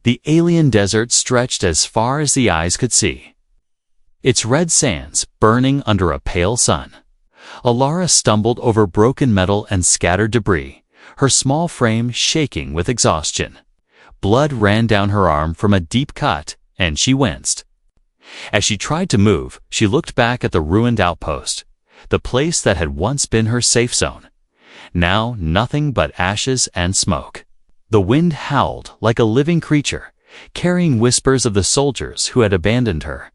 The alien desert stretched as far as the eyes could see, its red sands burning under a pale sun. Alara stumbled over broken metal and scattered debris, her small frame shaking with exhaustion. Blood ran down her arm from a deep cut, and she winced. As she tried to move, she looked back at the ruined outpost, the place that had once been her safe zone. Now nothing but ashes and smoke. The wind howled like a living creature, carrying whispers of the soldiers who had abandoned her.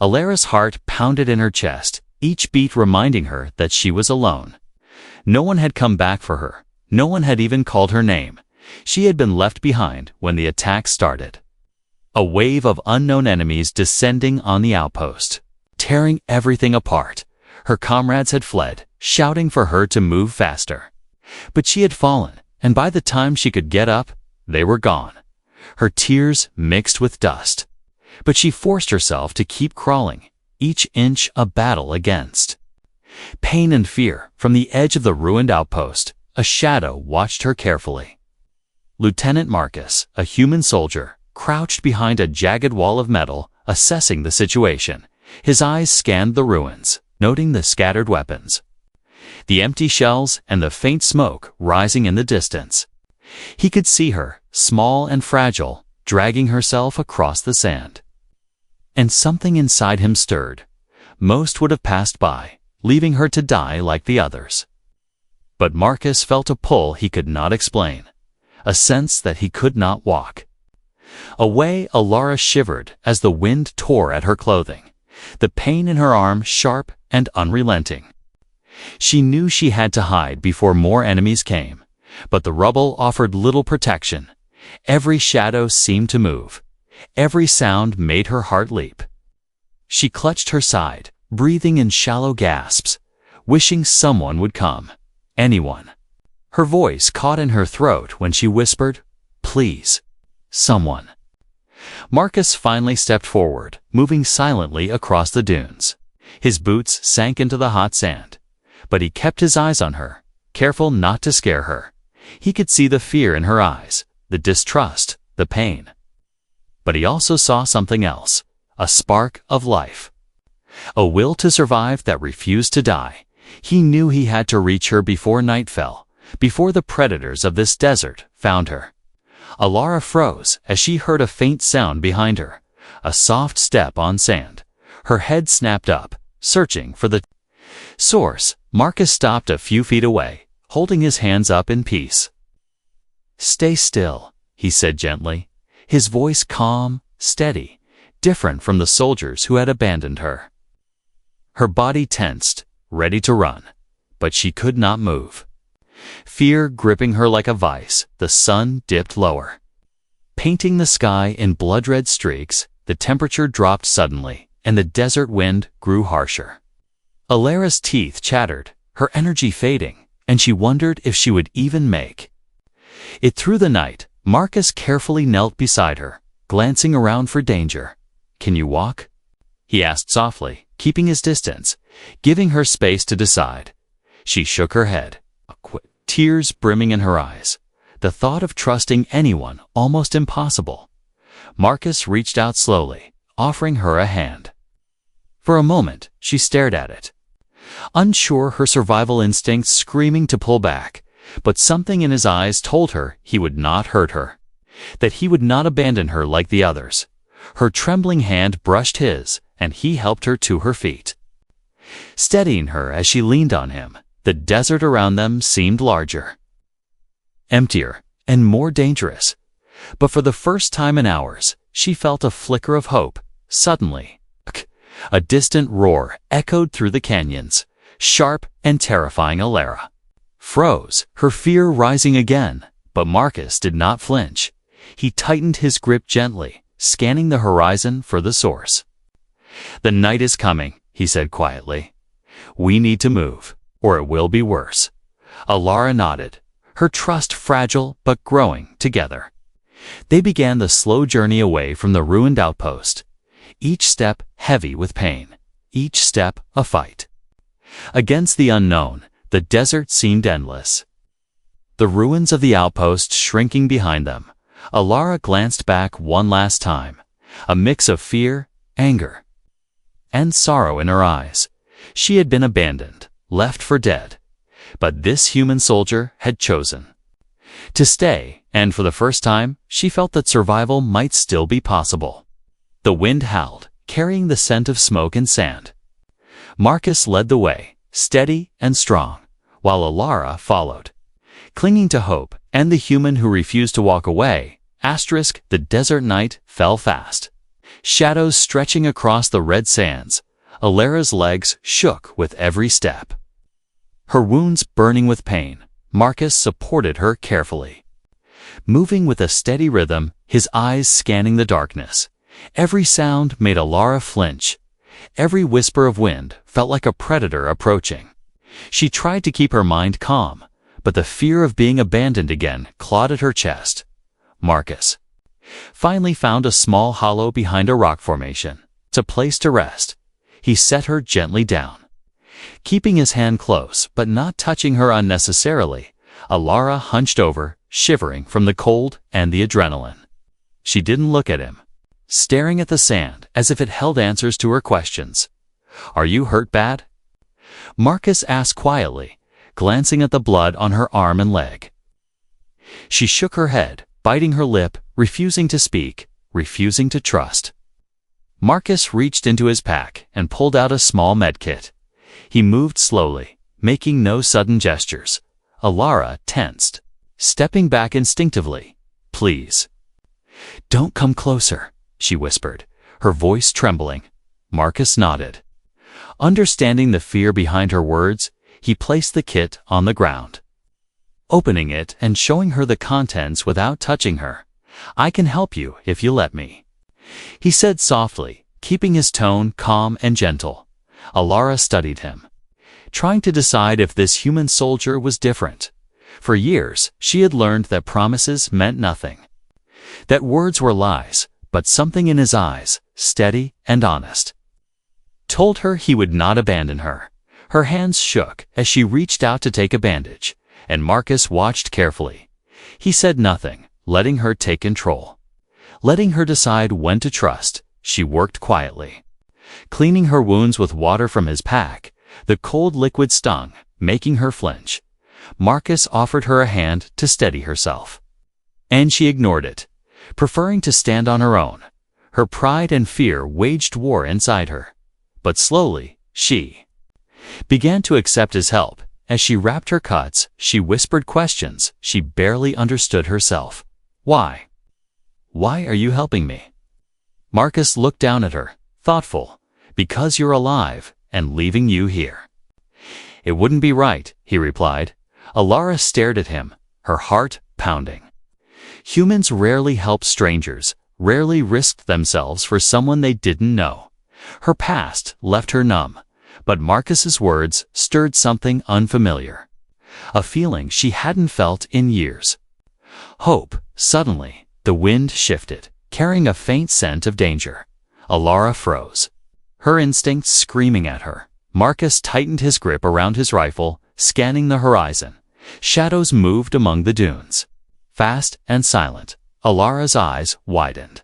Alara's heart pounded in her chest, each beat reminding her that she was alone. No one had come back for her. No one had even called her name. She had been left behind when the attack started. A wave of unknown enemies descending on the outpost, tearing everything apart. Her comrades had fled, shouting for her to move faster. But she had fallen, and by the time she could get up, they were gone. Her tears mixed with dust. But she forced herself to keep crawling, each inch a battle against pain and fear. From the edge of the ruined outpost, a shadow watched her carefully. Lieutenant Marcus, a human soldier, crouched behind a jagged wall of metal, assessing the situation. His eyes scanned the ruins, noting the scattered weapons, the empty shells, and the faint smoke rising in the distance. He could see her, small and fragile, dragging herself across the sand. And something inside him stirred. Most would have passed by, leaving her to die like the others. But Marcus felt a pull he could not explain, a sense that he could not walk. Away, Alara shivered as the wind tore at her clothing, the pain in her arm sharp and unrelenting. She knew she had to hide before more enemies came, but the rubble offered little protection. Every shadow seemed to move. Every sound made her heart leap. She clutched her side, breathing in shallow gasps, wishing someone would come. Anyone. Her voice caught in her throat when she whispered, "Please, someone." Marcus finally stepped forward, moving silently across the dunes. His boots sank into the hot sand, but he kept his eyes on her, careful not to scare her. He could see the fear in her eyes, the distrust, the pain. But he also saw something else, a spark of life. A will to survive that refused to die. He knew he had to reach her before night fell, before the predators of this desert found her. Alara froze as she heard a faint sound behind her, a soft step on sand. Her head snapped up, searching for the source. Marcus stopped a few feet away, holding his hands up in peace. "Stay still," he said gently, his voice calm, steady, different from the soldiers who had abandoned her. Her body tensed, ready to run, but she could not move. Fear gripping her like a vice, the sun dipped lower, painting the sky in blood-red streaks. The temperature dropped suddenly, and the desert wind grew harsher. Alara's teeth chattered, her energy fading, and she wondered if she would even make it through the night. Marcus carefully knelt beside her, glancing around for danger. "Can you walk?" he asked softly, keeping his distance, giving her space to decide. She shook her head, tears brimming in her eyes, the thought of trusting anyone almost impossible. Marcus reached out slowly, offering her a hand. For a moment, she stared at it, unsure, her survival instincts screaming to pull back. But something in his eyes told her he would not hurt her, that he would not abandon her like the others. Her trembling hand brushed his, and he helped her to her feet, steadying her as she leaned on him. The desert around them seemed larger, emptier, and more dangerous. But for the first time in hours, she felt a flicker of hope. Suddenly, a distant roar echoed through the canyons, sharp and terrifying. Alara froze, her fear rising again, but Marcus did not flinch. He tightened his grip gently, scanning the horizon for the source. "The night is coming," he said quietly. "We need to move, or it will be worse." Alara nodded, her trust fragile but growing. Together, they began the slow journey away from the ruined outpost, each step heavy with pain, each step a fight against the unknown. The desert seemed endless, the ruins of the outpost shrinking behind them. Alara glanced back one last time, a mix of fear, anger, and sorrow in her eyes. She had been abandoned, left for dead. But this human soldier had chosen to stay, and for the first time, she felt that survival might still be possible. The wind howled, carrying the scent of smoke and sand. Marcus led the way, steady and strong, while Alara followed, clinging to hope, and the human who refused to walk away. The desert night fell fast. Shadows stretching across the red sands. Alara's legs shook with every step. Her wounds burning with pain, Marcus supported her carefully. Moving with a steady rhythm, his eyes scanning the darkness. Every sound made Alara flinch. Every whisper of wind felt like a predator approaching. She tried to keep her mind calm, but the fear of being abandoned again clawed at her chest. Marcus finally found a small hollow behind a rock formation. It's a place to rest. He set her gently down. Keeping his hand close, but not touching her unnecessarily, Alara hunched over, shivering from the cold and the adrenaline. She didn't look at him, staring at the sand as if it held answers to her questions. "Are you hurt bad?" Marcus asked quietly, glancing at the blood on her arm and leg. She shook her head, biting her lip, refusing to speak, refusing to trust. Marcus reached into his pack and pulled out a small medkit. He moved slowly, making no sudden gestures. Alara tensed, stepping back instinctively. "Please, don't come closer," she whispered, her voice trembling. Marcus nodded. Understanding the fear behind her words, he placed the kit on the ground. Opening it and showing her the contents without touching her. "I can help you if you let me," he said softly, keeping his tone calm and gentle. Alara studied him, trying to decide if this human soldier was different. For years, she had learned that promises meant nothing, that words were lies, but something in his eyes, steady and honest, told her he would not abandon her. Her hands shook as she reached out to take a bandage, and Marcus watched carefully. He said nothing, letting her take control, letting her decide when to trust. She worked quietly, cleaning her wounds with water from his pack. The cold liquid stung, making her flinch. Marcus offered her a hand to steady herself, and she ignored it, preferring to stand on her own. Her pride and fear waged war inside her. But slowly, she began to accept his help. As she wrapped her cuts, she whispered questions she barely understood herself. "Why? Why are you helping me?" Marcus looked down at her, thoughtful. "Because you're alive, and leaving you here. It wouldn't be right," he replied. Alara stared at him, her heart pounding. Humans rarely helped strangers, rarely risked themselves for someone they didn't know. Her past left her numb, but Marcus's words stirred something unfamiliar, a feeling she hadn't felt in years. Hope. Suddenly, the wind shifted, carrying a faint scent of danger. Alara froze, her instincts screaming at her. Marcus tightened his grip around his rifle, scanning the horizon. Shadows moved among the dunes, fast and silent. Alara's eyes widened,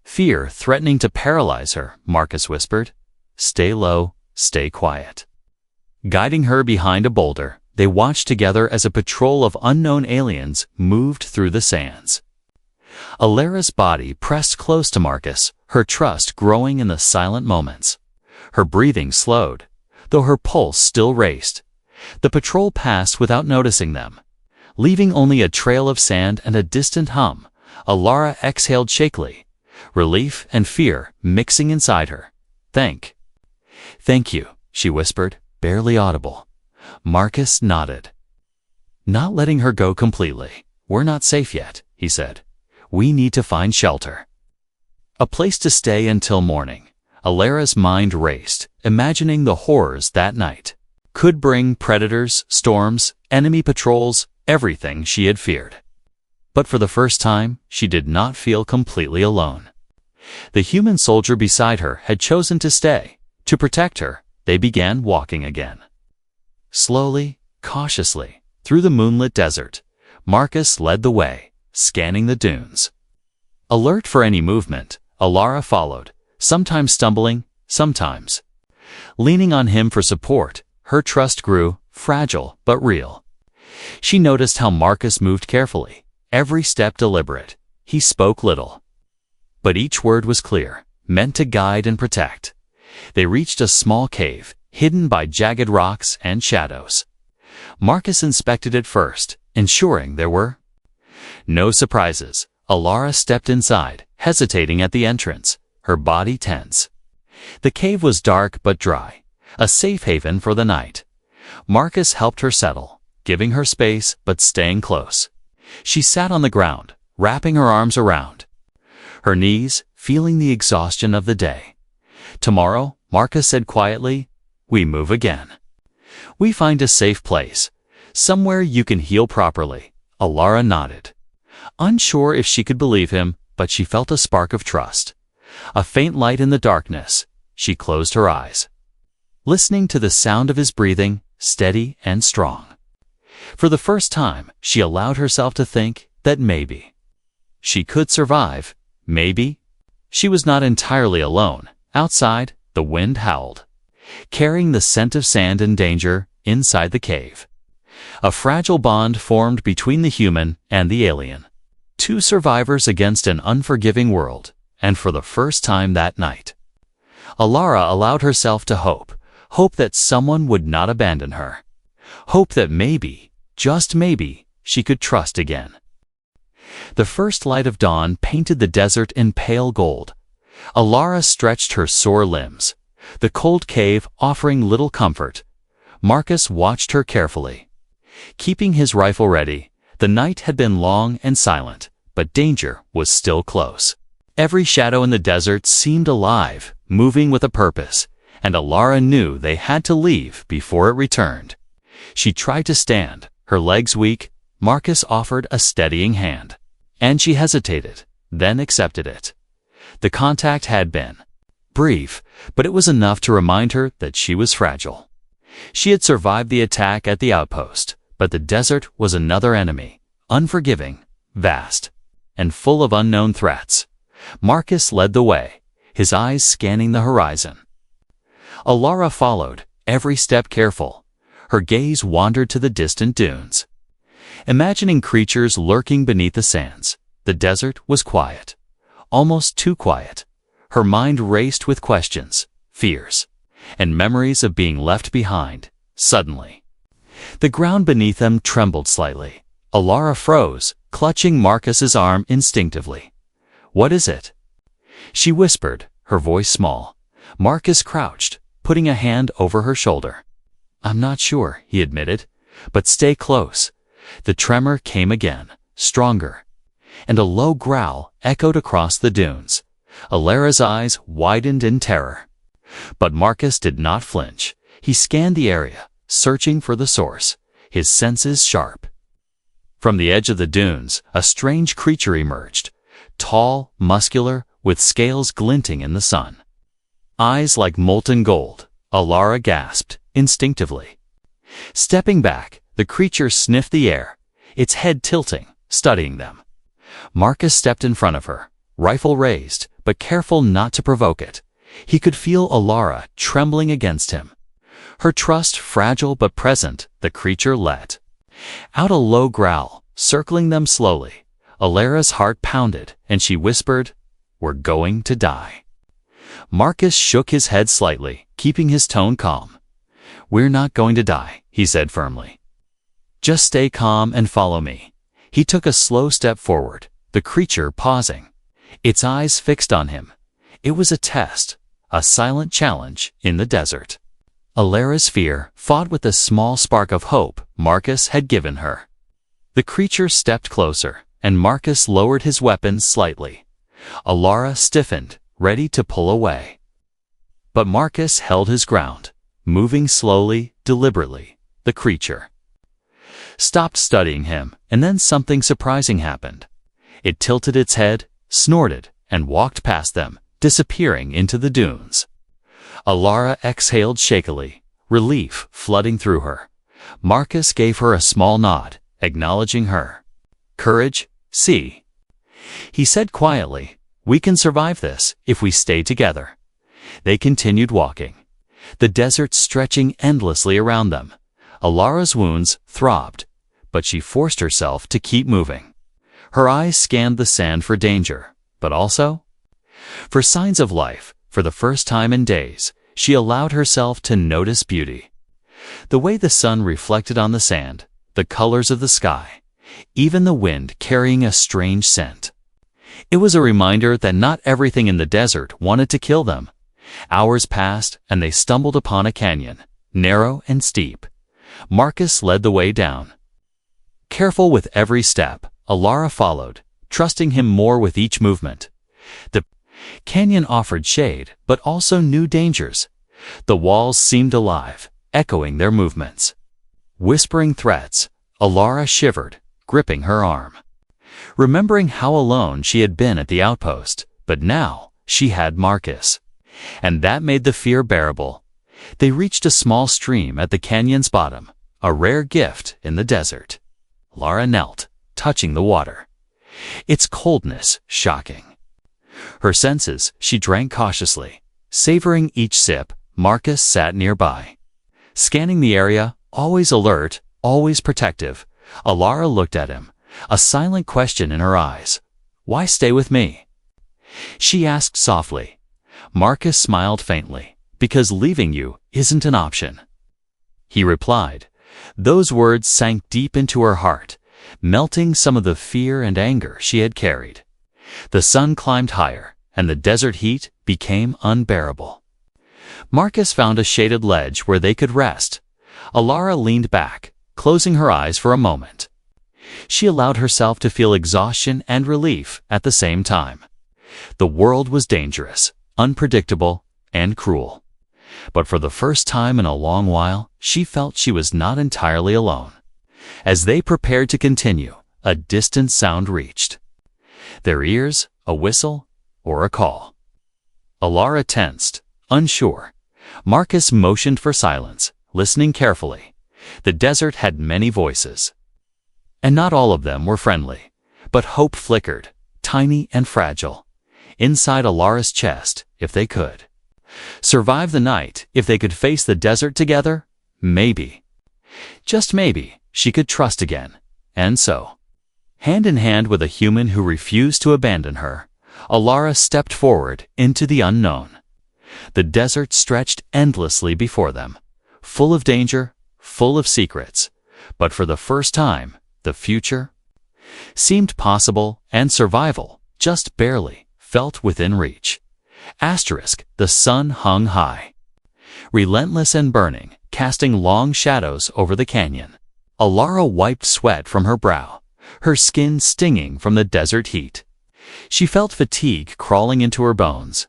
fear threatening to paralyze her. Marcus whispered, "Stay low, stay quiet." Guiding her behind a boulder, they watched together as a patrol of unknown aliens moved through the sands. Alara's body pressed close to Marcus, her trust growing in the silent moments. Her breathing slowed, though her pulse still raced. The patrol passed without noticing them, leaving only a trail of sand and a distant hum. Alara exhaled shakily, relief and fear mixing inside her. Thank you," she whispered, barely audible. Marcus nodded, not letting her go completely. "We're not safe yet," he said. "We need to find shelter, a place to stay until morning." Alara's mind raced, imagining the horrors that night could bring: predators, storms, enemy patrols, everything she had feared. But for the first time, she did not feel completely alone. The human soldier beside her had chosen to stay, to protect her. They began walking again, slowly, cautiously, through the moonlit desert. Marcus led the way, scanning the dunes, Alert for any movement, Alara followed, sometimes stumbling, sometimes leaning on him for support. Her trust grew, fragile but real. She noticed how Marcus moved carefully, every step deliberate. He spoke little, but each word was clear, meant to guide and protect. They reached a small cave, hidden by jagged rocks and shadows. Marcus inspected it first, ensuring there were no surprises. Alara stepped inside, hesitating at the entrance, her body tense. The cave was dark but dry, a safe haven for the night. Marcus helped her settle, giving her space but staying close. She sat on the ground, wrapping her arms around her knees, feeling the exhaustion of the day. Tomorrow, Marcus said quietly, we move again. We find a safe place, somewhere you can heal properly. Alara nodded, unsure if she could believe him, but she felt a spark of trust. A faint light in the darkness. She closed her eyes, listening to the sound of his breathing, steady and strong. For the first time, she allowed herself to think that maybe she could survive. Maybe she was not entirely alone. Outside, the wind howled, carrying the scent of sand and danger. Inside the cave, a fragile bond formed between the human and the alien. Two survivors against an unforgiving world. And for the first time that night, Alara allowed herself to hope that someone would not abandon her. Hope that maybe, just maybe, she could trust again. The first light of dawn painted the desert in pale gold. Alara stretched her sore limbs, the cold cave offering little comfort. Marcus watched her carefully, keeping his rifle ready. The night had been long and silent, but danger was still close. Every shadow in the desert seemed alive, moving with a purpose, and Alara knew they had to leave before it returned. She tried to stand, her legs weak. Marcus offered a steadying hand, and she hesitated, then accepted it. The contact had been brief, but it was enough to remind her that she was fragile. She had survived the attack at the outpost, but the desert was another enemy, unforgiving, vast, and full of unknown threats. Marcus led the way, his eyes scanning the horizon. Alara followed, every step careful. Her gaze wandered to the distant dunes, imagining creatures lurking beneath the sands. The desert was quiet, almost too quiet. Her mind raced with questions, fears, and memories of being left behind. Suddenly, the ground beneath them trembled slightly. Alara froze, clutching Marcus's arm instinctively. What is it? She whispered, her voice small. Marcus crouched, putting a hand over her shoulder. I'm not sure, he admitted, but stay close. The tremor came again, stronger, and a low growl echoed across the dunes. Alara's eyes widened in terror. But Marcus did not flinch. He scanned the area, searching for the source, his senses sharp. From the edge of the dunes, a strange creature emerged, tall, muscular, with scales glinting in the sun. Eyes like molten gold. Alara gasped, instinctively. Stepping back, the creature sniffed the air, its head tilting, studying them. Marcus stepped in front of her, rifle raised, but careful not to provoke it. He could feel Alara trembling against him. Her trust fragile but present. The creature let out a low growl, circling them slowly. Alara's heart pounded, and she whispered, "We're going to die." Marcus shook his head slightly, keeping his tone calm. "We're not going to die," he said firmly. "Just stay calm and follow me." He took a slow step forward, the creature pausing, its eyes fixed on him. It was a test, a silent challenge in the desert. Alara's fear fought with the small spark of hope Marcus had given her. The creature stepped closer, and Marcus lowered his weapon slightly. Alara stiffened, ready to pull away. But Marcus held his ground, moving slowly, deliberately. The creature stopped studying him, and then something surprising happened. It tilted its head, snorted, and walked past them, disappearing into the dunes. Alara exhaled shakily, relief flooding through her. Marcus gave her a small nod, acknowledging her courage. See, He said quietly, "We can survive this if we stay together." They continued walking, the desert stretching endlessly around them. Alara's wounds throbbed, but she forced herself to keep moving. Her eyes scanned the sand for danger, but also for signs of life. For the first time in days, she allowed herself to notice beauty. The way the sun reflected on the sand, the colors of the sky, even the wind carrying a strange scent. It was a reminder that not everything in the desert wanted to kill them. Hours passed, and they stumbled upon a canyon, narrow and steep. Marcus led the way down. Careful with every step, Alara followed, trusting him more with each movement. The canyon offered shade, but also new dangers. The walls seemed alive, echoing their movements. Whispering threats, Alara shivered, gripping her arm. Remembering how alone she had been at the outpost, but now she had Marcus. And that made the fear bearable. They reached a small stream at the canyon's bottom, a rare gift in the desert. Alara knelt, touching the water. Its coldness shocking. Her senses, she drank cautiously. Savoring each sip, Marcus sat nearby. Scanning the area, always alert, always protective, Alara looked at him, a silent question in her eyes. "Why stay with me?" she asked softly. Marcus smiled faintly. "Because leaving you isn't an option," he replied. Those words sank deep into her heart, melting some of the fear and anger she had carried. The sun climbed higher, and the desert heat became unbearable. Marcus found a shaded ledge where they could rest. Alara leaned back, closing her eyes for a moment. She allowed herself to feel exhaustion and relief at the same time. The world was dangerous, unpredictable, and cruel. But for the first time in a long while, she felt she was not entirely alone. As they prepared to continue, a distant sound reached. Their ears, a whistle, or a call. Alara tensed, unsure. Marcus motioned for silence, listening carefully. The desert had many voices, and not all of them were friendly. But hope flickered, tiny and fragile, inside Alara's chest, if they could. Survive the night, if they could face the desert together, maybe. Just maybe, she could trust again. And so, hand in hand with a human who refused to abandon her, Alara stepped forward into the unknown. The desert stretched endlessly before them, full of danger, full of secrets. But for the first time, the future seemed possible, and survival, just barely, felt within reach. The sun hung high, relentless and burning, casting long shadows over the canyon. Alara wiped sweat from her brow, her skin stinging from the desert heat. She felt fatigue crawling into her bones,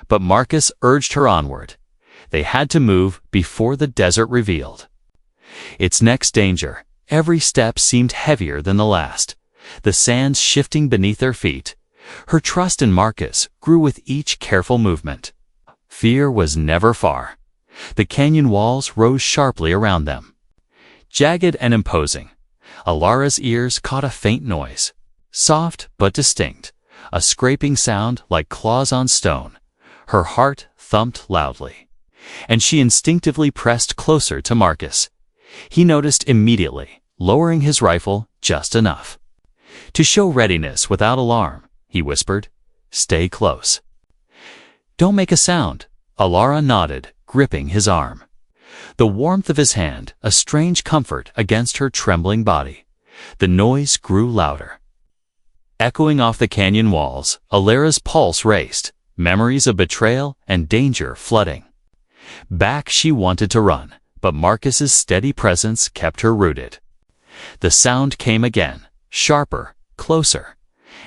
but Marcus urged her onward. They had to move before the desert revealed its next danger. Every step seemed heavier than the last, the sands shifting beneath their feet. Her trust in Marcus grew with each careful movement. Fear was never far. The canyon walls rose sharply around them, jagged and imposing. Alara's ears caught a faint noise, soft but distinct, a scraping sound like claws on stone. Her heart thumped loudly, and she instinctively pressed closer to Marcus. He noticed immediately, lowering his rifle just enough to show readiness without alarm. He whispered, "Stay close. Don't make a sound." Alara nodded, gripping his arm. The warmth of his hand, a strange comfort against her trembling body. The noise grew louder, echoing off the canyon walls. Alara's pulse raced, memories of betrayal and danger flooding. Back she wanted to run, but Marcus's steady presence kept her rooted. The sound came again, sharper, closer.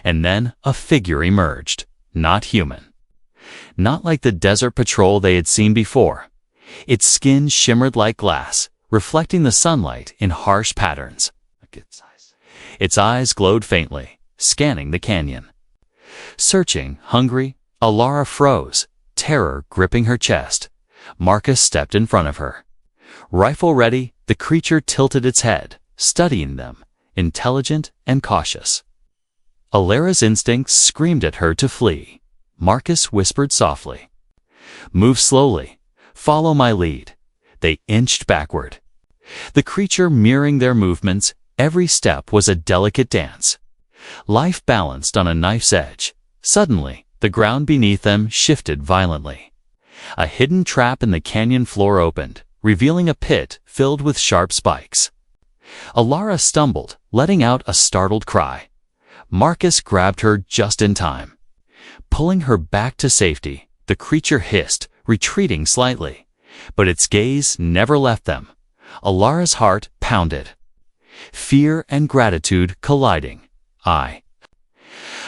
And then a figure emerged, not human. Not like the desert patrol they had seen before. Its skin shimmered like glass, reflecting the sunlight in harsh patterns. Its eyes glowed faintly, scanning the canyon. Searching, hungry, Alara froze, terror gripping her chest. Marcus stepped in front of her. Rifle ready, the creature tilted its head, studying them, intelligent and cautious. Alara's instincts screamed at her to flee. Marcus whispered softly, "Move slowly. Follow my lead." They inched backward. The creature mirroring their movements, every step was a delicate dance. Life balanced on a knife's edge. Suddenly, the ground beneath them shifted violently. A hidden trap in the canyon floor opened, revealing a pit filled with sharp spikes. Alara stumbled, letting out a startled cry. Marcus grabbed her just in time. Pulling her back to safety, the creature hissed, retreating slightly. But its gaze never left them. Alara's heart pounded. Fear and gratitude colliding. I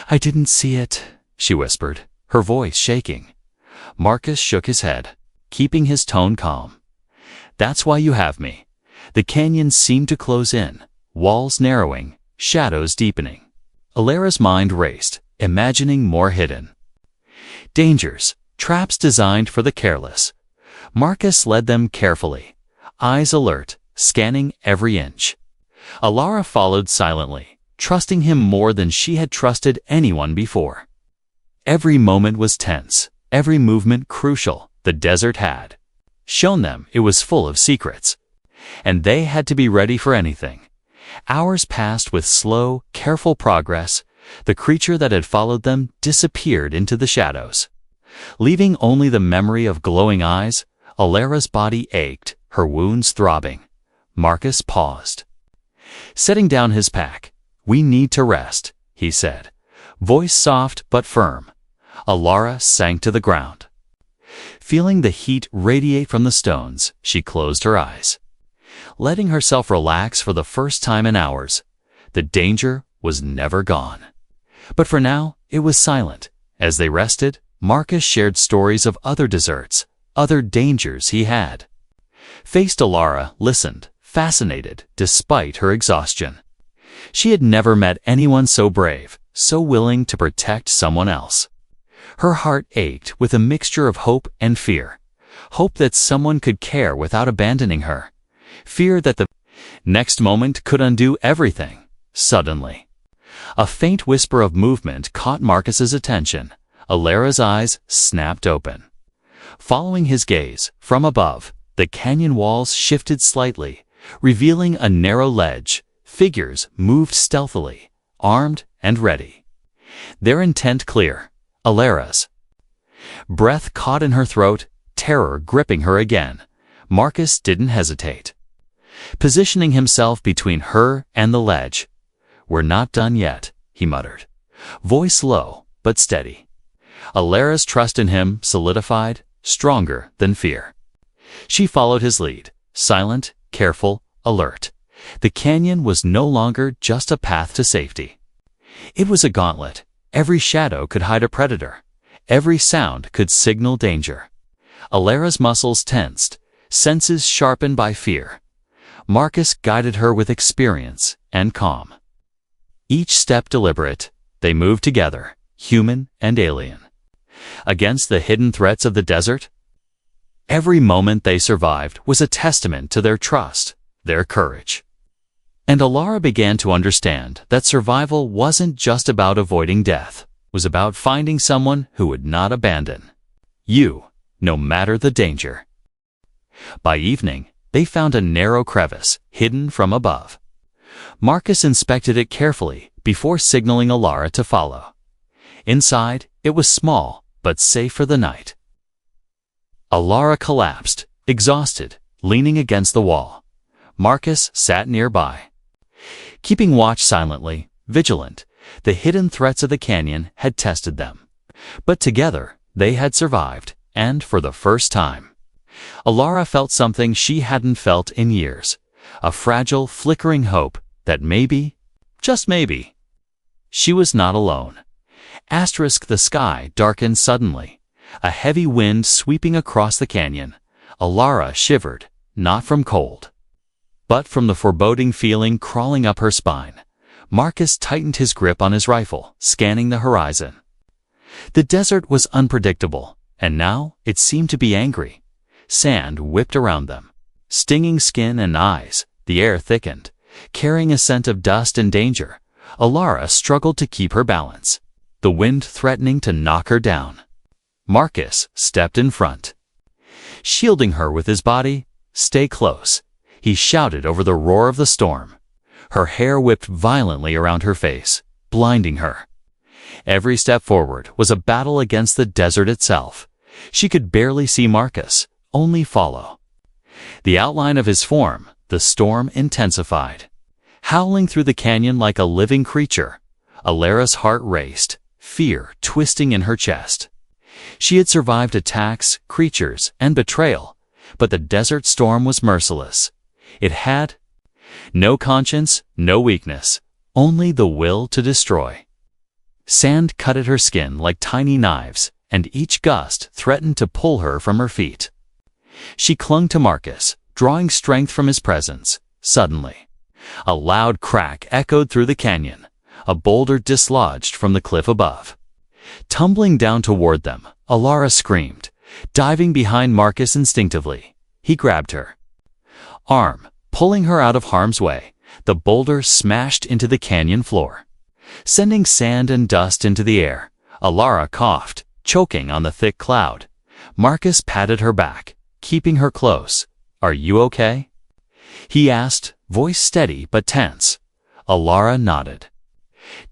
didn't see it," she whispered, her voice shaking. Marcus shook his head, keeping his tone calm. "That's why you have me." The canyon seemed to close in, walls narrowing, shadows deepening. Alara's mind raced, imagining more hidden dangers, traps designed for the careless. Marcus led them carefully, eyes alert, scanning every inch. Alara followed silently, trusting him more than she had trusted anyone before. Every moment was tense, every movement crucial. The desert had shown them it was full of secrets, and they had to be ready for anything. Hours passed with slow, careful progress. The creature that had followed them disappeared into the shadows, leaving only the memory of glowing eyes. Alara's body ached, her wounds throbbing. Marcus paused, setting down his pack. "We need to rest," he said, voice soft but firm. Alara sank to the ground. Feeling the heat radiate from the stones, she closed her eyes, letting herself relax for the first time in hours. The danger was never gone. But for now, it was silent. As they rested, Marcus shared stories of other deserts, other dangers he had faced. Alara listened, fascinated, despite her exhaustion. She had never met anyone so brave, so willing to protect someone else. Her heart ached with a mixture of hope and fear. Hope that someone could care without abandoning her. Fear that the next moment could undo everything. Suddenly, a faint whisper of movement caught Marcus's attention. Alara's eyes snapped open. Following his gaze, from above, the canyon walls shifted slightly, revealing a narrow ledge. Figures moved stealthily, armed and ready, their intent clear. Alara's breath caught in her throat, terror gripping her again. Marcus didn't hesitate, positioning himself between her and the ledge. "We're not done yet," he muttered, voice low but steady. Alara's trust in him solidified, stronger than fear. She followed his lead, silent, careful, alert. The canyon was no longer just a path to safety. It was a gauntlet. Every shadow could hide a predator. Every sound could signal danger. Alara's muscles tensed, senses sharpened by fear. Marcus guided her with experience and calm. Each step deliberate, they moved together, human and alien, against the hidden threats of the desert. Every moment they survived was a testament to their trust, their courage. And Alara began to understand that survival wasn't just about avoiding death. It was about finding someone who would not abandon you, no matter the danger. By evening, they found a narrow crevice, hidden from above. Marcus inspected it carefully before signaling Alara to follow. Inside, it was small, but safe for the night. Alara collapsed, exhausted, leaning against the wall. Marcus sat nearby, keeping watch silently, vigilant. The hidden threats of the canyon had tested them. But together, they had survived, and for the first time, Alara felt something she hadn't felt in years. A fragile, flickering hope that maybe, just maybe, she was not alone. The sky darkened suddenly. A heavy wind sweeping across the canyon. Alara shivered, not from cold, but from the foreboding feeling crawling up her spine. Marcus tightened his grip on his rifle, scanning the horizon. The desert was unpredictable, and now it seemed to be angry. Sand whipped around them, stinging skin and eyes. The air thickened, carrying a scent of dust and danger. Alara struggled to keep her balance, the wind threatening to knock her down. Marcus stepped in front. Shielding her with his body, "Stay close," he shouted over the roar of the storm. Her hair whipped violently around her face, blinding her. Every step forward was a battle against the desert itself. She could barely see Marcus, only follow. The outline of his form, the storm intensified. Howling through the canyon like a living creature, Alara's heart raced, fear twisting in her chest. She had survived attacks, creatures, and betrayal, but the desert storm was merciless. It had no conscience, no weakness, only the will to destroy. Sand cut at her skin like tiny knives, and each gust threatened to pull her from her feet. She clung to Marcus, drawing strength from his presence. Suddenly, a loud crack echoed through the canyon. A boulder dislodged from the cliff above. Tumbling down toward them, Alara screamed, diving behind Marcus instinctively. He grabbed her arm, pulling her out of harm's way. The boulder smashed into the canyon floor, sending sand and dust into the air. Alara coughed, choking on the thick cloud. Marcus patted her back, keeping her close. "Are you okay?" he asked, voice steady but tense. Alara nodded,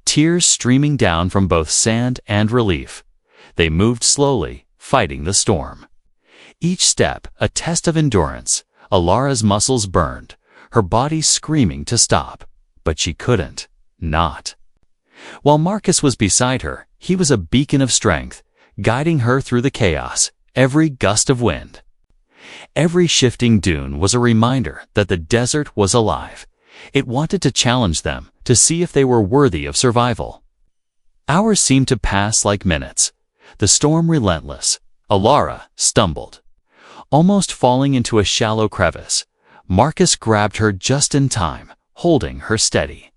tears streaming down from both sand and relief. They moved slowly, fighting the storm. Each step a test of endurance. Alara's muscles burned, her body screaming to stop, but she couldn't. Not. While Marcus was beside her, he was a beacon of strength, guiding her through the chaos. Every gust of wind, every shifting dune was a reminder that the desert was alive. It wanted to challenge them, to see if they were worthy of survival. Hours seemed to pass like minutes. The storm relentless. Alara stumbled, almost falling into a shallow crevice. Marcus grabbed her just in time, holding her steady.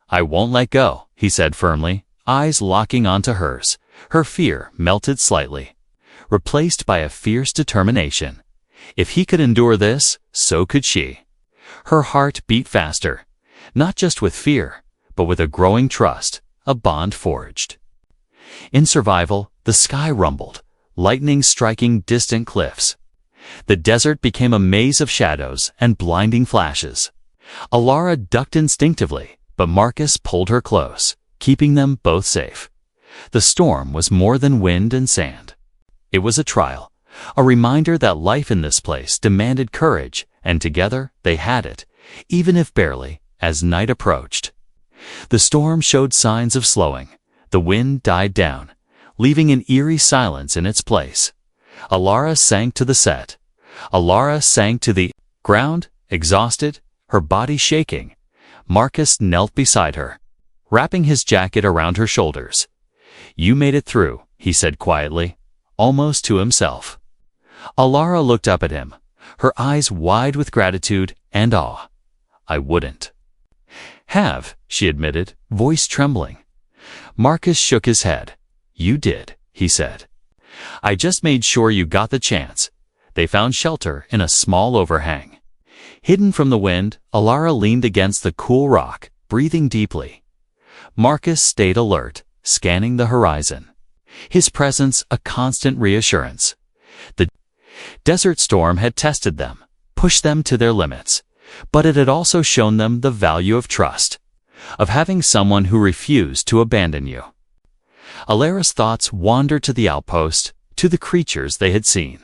"I won't let go," he said firmly, eyes locking onto hers. Her fear melted slightly, replaced by a fierce determination. If he could endure this, so could she. Her heart beat faster, not just with fear, but with a growing trust, a bond forged. In survival, the sky rumbled, lightning striking distant cliffs. The desert became a maze of shadows and blinding flashes. Alara ducked instinctively, but Marcus pulled her close, keeping them both safe. The storm was more than wind and sand. It was a trial, a reminder that life in this place demanded courage, and together they had it, even if barely. As night approached, the storm showed signs of slowing. The wind died down, leaving an eerie silence in its place. Alara sank to the ground, exhausted, her body shaking. Marcus knelt beside her, wrapping his jacket around her shoulders. "You made it through," he said quietly, almost to himself. Alara looked up at him, her eyes wide with gratitude and awe. "I wouldn't have," she admitted, voice trembling. Marcus shook his head. "You did," he said. "I just made sure you got the chance." They found shelter in a small overhang. Hidden from the wind, Alara leaned against the cool rock, breathing deeply. Marcus stayed alert, scanning the horizon, his presence a constant reassurance. The desert storm had tested them, pushed them to their limits, but it had also shown them the value of trust, of having someone who refused to abandon you. Alara's thoughts wandered to the outpost, to the creatures they had seen,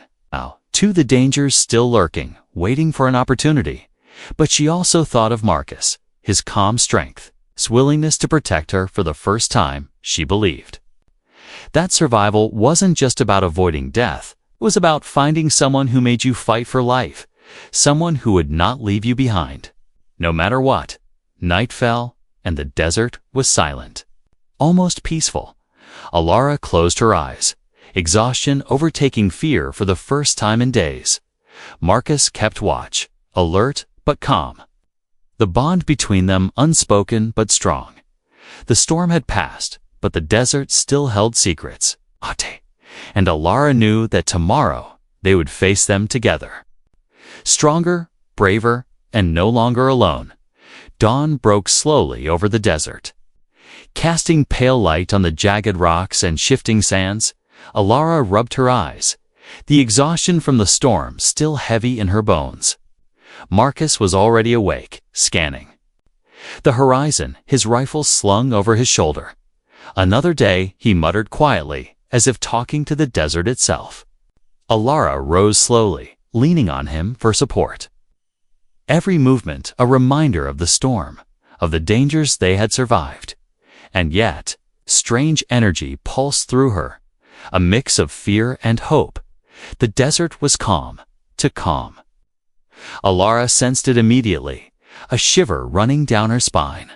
to the dangers still lurking, waiting for an opportunity. But she also thought of Marcus, his calm strength, his willingness to protect her for the first time, she believed. That survival wasn't just about avoiding death, it was about finding someone who made you fight for life, someone who would not leave you behind. No matter what. Night fell, and the desert was silent, almost peaceful. Alara closed her eyes, exhaustion overtaking fear for the first time in days. Marcus kept watch, alert but calm. The bond between them unspoken but strong. The storm had passed, but the desert still held secrets. And Alara knew that tomorrow they would face them together. Stronger, braver, and no longer alone. Dawn broke slowly over the desert. Casting pale light on the jagged rocks and shifting sands, Alara rubbed her eyes, the exhaustion from the storm still heavy in her bones. Marcus was already awake, scanning the horizon, his rifle slung over his shoulder. "Another day," he muttered quietly, as if talking to the desert itself. Alara rose slowly, leaning on him for support. Every movement a reminder of the storm, of the dangers they had survived. And yet, strange energy pulsed through her, a mix of fear and hope. The desert was calm, too calm. Alara sensed it immediately, a shiver running down her spine.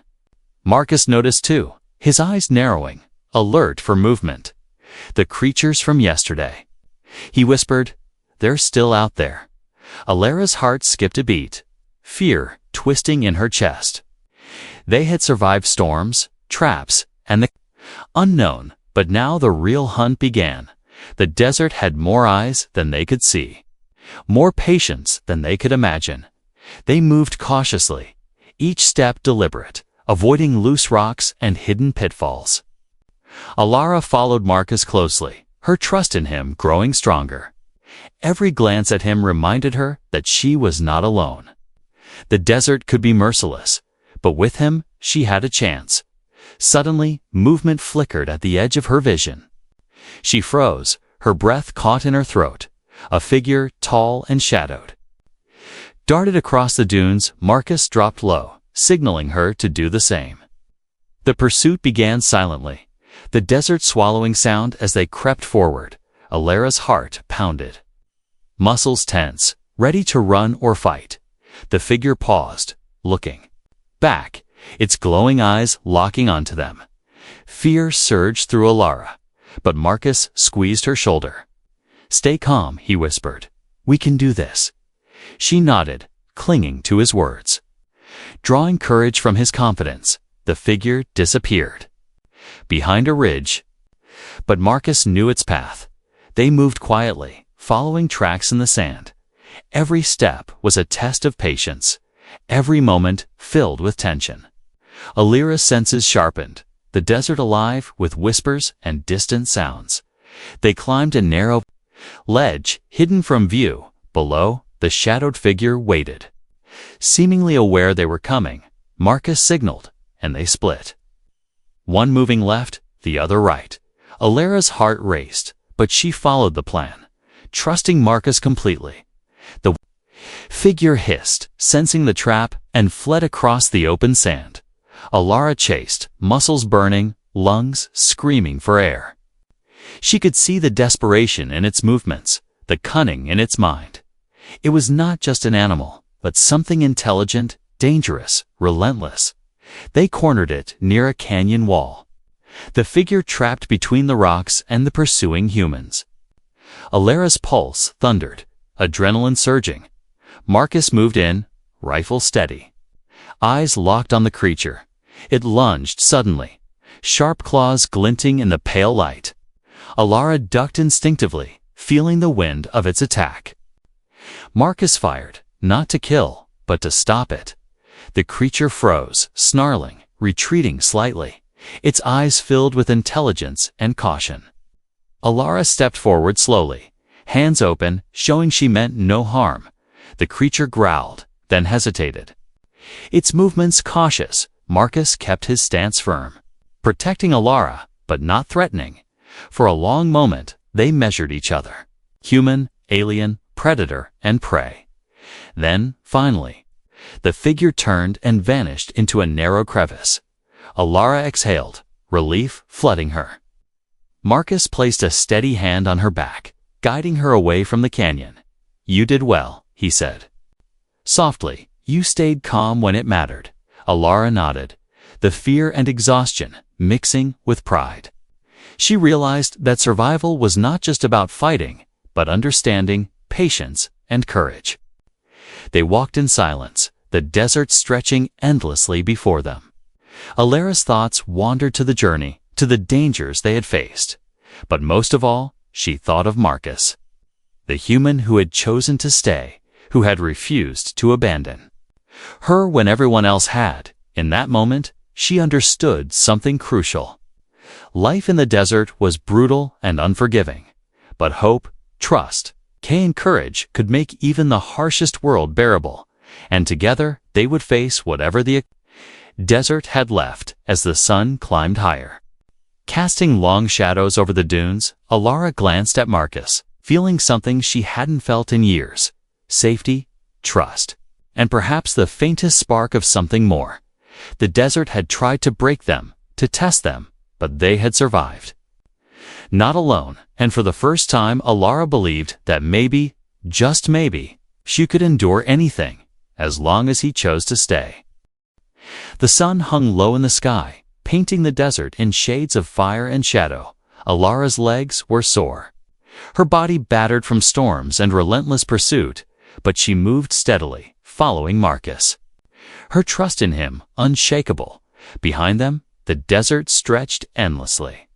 Marcus noticed too, his eyes narrowing, alert for movement. "The creatures from yesterday," he whispered. "They're still out there." Alara's heart skipped a beat, fear twisting in her chest. They had survived storms, traps, and the unknown, but now the real hunt began. The desert had more eyes than they could see, more patience than they could imagine. They moved cautiously, each step deliberate, avoiding loose rocks and hidden pitfalls. Alara followed Marcus closely, her trust in him growing stronger. Every glance at him reminded her that she was not alone. The desert could be merciless, but with him she had a chance. Suddenly, movement flickered at the edge of her vision. She froze, her breath caught in her throat. A figure, tall and shadowed, darted across the dunes. Marcus dropped low, signaling her to do the same. The pursuit began silently, the desert swallowing sound as they crept forward. Alara's heart pounded, muscles tense, ready to run or fight. The figure paused, looking back, its glowing eyes locking onto them. Fear surged through Alara, but Marcus squeezed her shoulder. "Stay calm," he whispered. "We can do this." She nodded, clinging to his words. Drawing courage from his confidence, the figure disappeared behind a ridge. But Marcus knew its path. They moved quietly, following tracks in the sand. Every step was a test of patience, every moment filled with tension. Alara's senses sharpened, the desert alive with whispers and distant sounds. They climbed a narrow ledge, hidden from view. Below, the shadowed figure waited. Seemingly aware they were coming, Marcus signaled, and they split. One moving left, the other right. Alara's heart raced, but she followed the plan, trusting Marcus completely. The figure hissed, sensing the trap, and fled across the open sand. Alara chased, muscles burning, lungs screaming for air. She could see the desperation in its movements, the cunning in its mind. It was not just an animal, but something intelligent, dangerous, relentless. They cornered it near a canyon wall, the figure trapped between the rocks and the pursuing humans. Alara's pulse thundered, adrenaline surging. Marcus moved in, rifle steady. Eyes locked on the creature. It lunged suddenly, sharp claws glinting in the pale light. Alara ducked instinctively, feeling the wind of its attack. Marcus fired, not to kill, but to stop it. The creature froze, snarling, retreating slightly, its eyes filled with intelligence and caution. Alara stepped forward slowly, hands open, showing she meant no harm. The creature growled, then hesitated. Its movements cautious, Marcus kept his stance firm, protecting Alara, but not threatening. For a long moment, they measured each other. Human, alien, predator, and prey. Then, finally, the figure turned and vanished into a narrow crevice. Alara exhaled, relief flooding her. Marcus placed a steady hand on her back, guiding her away from the canyon. "You did well," he said. Softly, "You stayed calm when it mattered." Alara nodded, the fear and exhaustion mixing with pride. She realized that survival was not just about fighting, but understanding, patience, and courage. They walked in silence, the desert stretching endlessly before them. Alara's thoughts wandered to the journey, to the dangers they had faced. But most of all, she thought of Marcus, the human who had chosen to stay, who had refused to abandon her when everyone else had. In that moment, she understood something crucial. Life in the desert was brutal and unforgiving, but hope, trust, and courage could make even the harshest world bearable, and together they would face whatever the desert had left as the sun climbed higher. Casting long shadows over the dunes, Alara glanced at Marcus, feeling something she hadn't felt in years: safety, trust, and perhaps the faintest spark of something more. The desert had tried to break them, to test them, but they had survived. Not alone, and for the first time Alara believed that maybe, just maybe, she could endure anything, as long as he chose to stay. The sun hung low in the sky, painting the desert in shades of fire and shadow. Alara's legs were sore, her body battered from storms and relentless pursuit, but she moved steadily, following Marcus, her trust in him unshakable. Behind them, the desert stretched endlessly,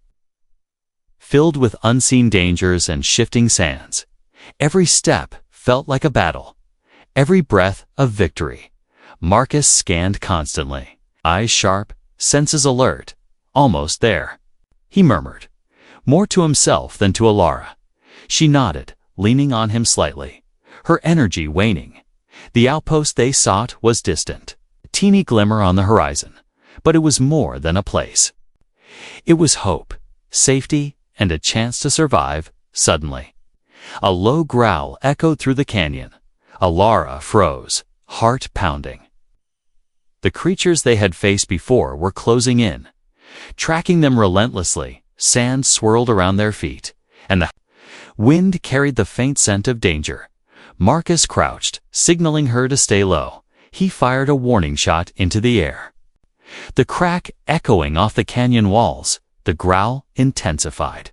filled with unseen dangers and shifting sands. Every step felt like a battle, every breath a victory. Marcus scanned constantly, eyes sharp, senses alert. Almost there, he murmured, more to himself than to Alara. She nodded, leaning on him slightly, her energy waning. The outpost they sought was distant, a teeny glimmer on the horizon, but it was more than a place. It was hope, safety, and a chance to survive. Suddenly, a low growl echoed through the canyon. Alara froze, heart pounding. The creatures they had faced before were closing in, tracking them relentlessly. Sand swirled around their feet, and the wind carried the faint scent of danger. Marcus crouched, signaling her to stay low. He fired a warning shot into the air, the crack echoing off the canyon walls. The growl intensified.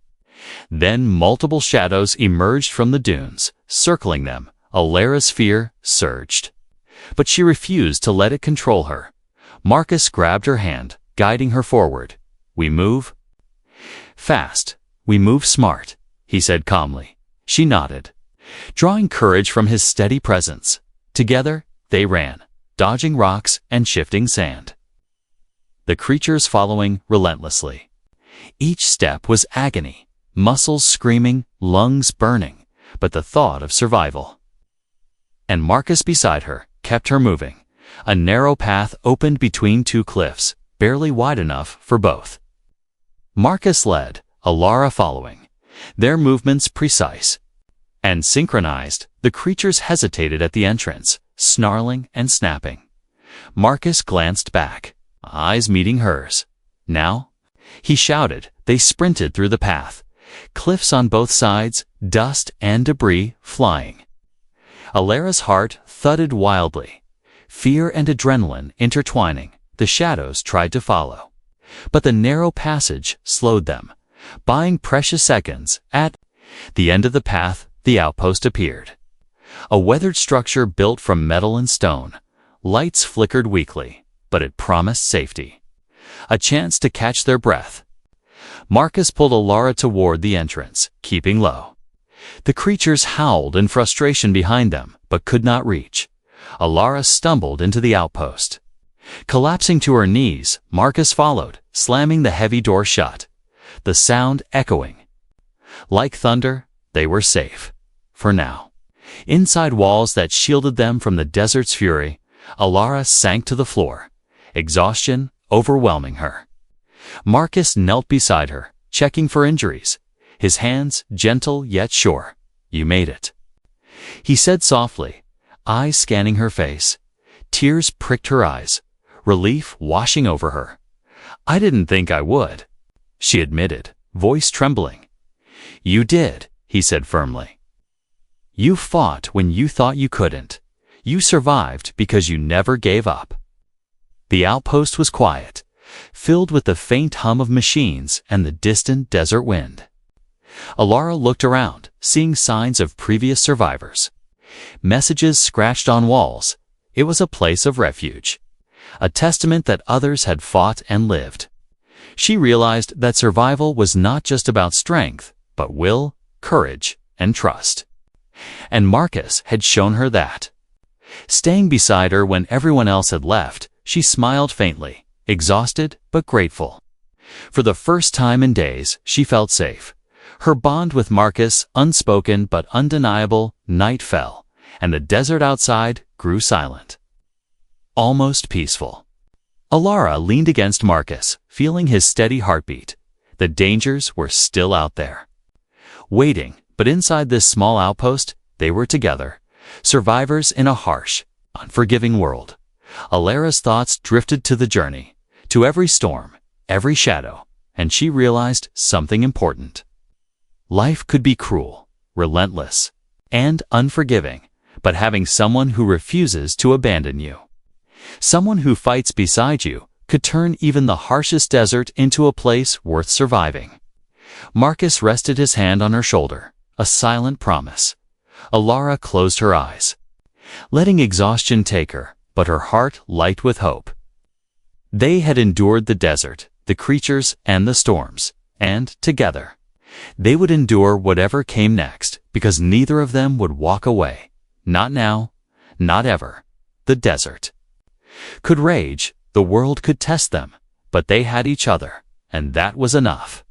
Then multiple shadows emerged from the dunes, circling them. Alara's fear surged, but she refused to let it control her. Marcus grabbed her hand, guiding her forward. "We move fast. We move smart," he said calmly. She nodded, drawing courage from his steady presence. Together, they ran, dodging rocks and shifting sand, the creatures following relentlessly. Each step was agony, muscles screaming, lungs burning, but the thought of survival. And Marcus beside her kept her moving. A narrow path opened between two cliffs, barely wide enough for both. Marcus led, Alara following, their movements precise and synchronized. The creatures hesitated at the entrance, snarling and snapping. Marcus glanced back, eyes meeting hers. "Now," he shouted. They sprinted through the path, cliffs on both sides, dust and debris flying. Alara's heart thudded wildly, fear and adrenaline intertwining. The shadows tried to follow, but the narrow passage slowed them, buying precious seconds. At the end of the path, the outpost appeared, a weathered structure built from metal and stone. Lights flickered weakly, but it promised safety, a chance to catch their breath. Marcus pulled Alara toward the entrance, keeping low. The creatures howled in frustration behind them, but could not reach. Alara stumbled into the outpost. Collapsing to her knees, Marcus followed, slamming the heavy door shut, the sound echoing. Like thunder, they were safe, for now. Inside walls that shielded them from the desert's fury, Alara sank to the floor, exhaustion overwhelming her. Marcus knelt beside her, checking for injuries, his hands gentle yet sure. "You made it," he said softly, eyes scanning her face. Tears pricked her eyes, relief washing over her. "I didn't think I would," she admitted, voice trembling. "You did," he said firmly. "You fought when you thought you couldn't. You survived because you never gave up." The outpost was quiet, filled with the faint hum of machines and the distant desert wind. Alara looked around, seeing signs of previous survivors. Messages scratched on walls. It was a place of refuge, a testament that others had fought and lived. She realized that survival was not just about strength, but will, courage, and trust. And Marcus had shown her that. Staying beside her when everyone else had left, she smiled faintly, exhausted but grateful. For the first time in days, she felt safe. Her bond with Marcus, unspoken but undeniable, night fell, and the desert outside grew silent. Almost peaceful. Alara leaned against Marcus, feeling his steady heartbeat. The dangers were still out there. Waiting, but inside this small outpost, they were together, survivors in a harsh, unforgiving world. Alara's thoughts drifted to the journey, to every storm, every shadow, and she realized something important. Life could be cruel, relentless, and unforgiving, but having someone who refuses to abandon you, someone who fights beside you, could turn even the harshest desert into a place worth surviving. Marcus rested his hand on her shoulder, a silent promise. Alara closed her eyes, letting exhaustion take her, but her heart light with hope. They had endured the desert, the creatures, and the storms, and, together, they would endure whatever came next, because neither of them would walk away. Not now, not ever. The desert could rage, the world could test them, but they had each other, and that was enough.